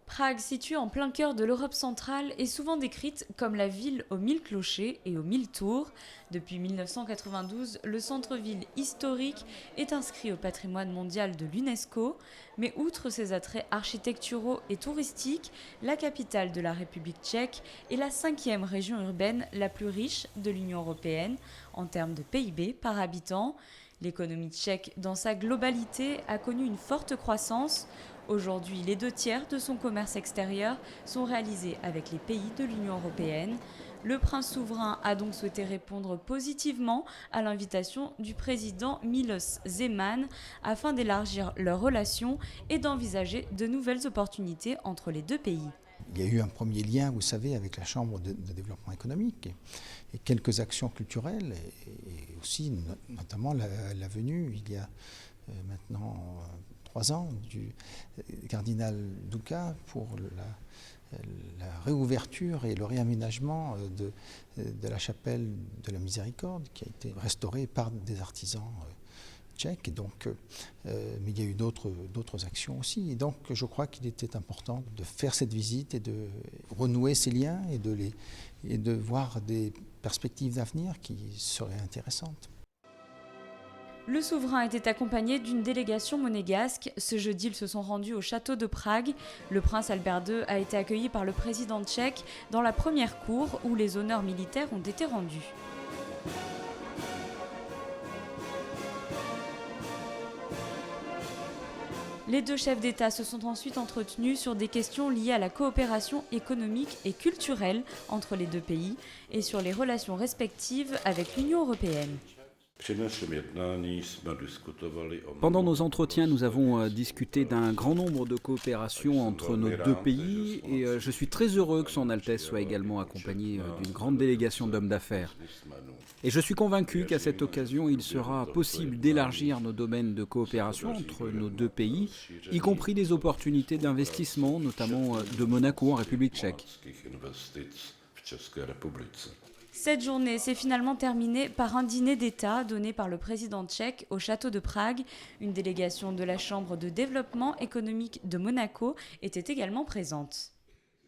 Prague, située en plein cœur de l'Europe centrale, est souvent décrite comme la ville aux 1000 clochers et aux 1000 tours. Depuis 1992, le centre-ville historique est inscrit au patrimoine mondial de l'UNESCO. Mais outre ses attraits architecturaux et touristiques, la capitale de la République tchèque est la cinquième région urbaine la plus riche de l'Union européenne en termes de PIB par habitant. L'économie tchèque, dans sa globalité, a connu une forte croissance. Aujourd'hui, les 2 tiers de son commerce extérieur sont réalisés avec les pays de l'Union européenne. Le prince souverain a donc souhaité répondre positivement à l'invitation du président Miloš Zeman afin d'élargir leurs relations et d'envisager de nouvelles opportunités entre les deux pays. Il y a eu un premier lien, vous savez, avec la Chambre de développement économique et quelques actions culturelles et aussi notamment la venue, il y a maintenant 3 ans, du cardinal Duca pour la réouverture et le réaménagement de la chapelle de la Miséricorde qui a été restaurée par des artisans tchèques. Et donc, mais il y a eu d'autres actions aussi. Et donc je crois qu'il était important de faire cette visite et de renouer ces liens et de voir des perspectives d'avenir qui seraient intéressantes. Le souverain était accompagné d'une délégation monégasque. Ce jeudi, ils se sont rendus au château de Prague. Le prince Albert II a été accueilli par le président tchèque dans la première cour où les honneurs militaires ont été rendus. Les deux chefs d'État se sont ensuite entretenus sur des questions liées à la coopération économique et culturelle entre les deux pays et sur les relations respectives avec l'Union européenne. Pendant nos entretiens, nous avons discuté d'un grand nombre de coopérations entre nos deux pays et je suis très heureux que Son Altesse soit également accompagné d'une grande délégation d'hommes d'affaires. Et je suis convaincu qu'à cette occasion, il sera possible d'élargir nos domaines de coopération entre nos deux pays, y compris des opportunités d'investissement, notamment de Monaco en République tchèque. Cette journée s'est finalement terminée par un dîner d'État donné par le président tchèque au château de Prague. Une délégation de la Chambre de développement économique de Monaco était également présente.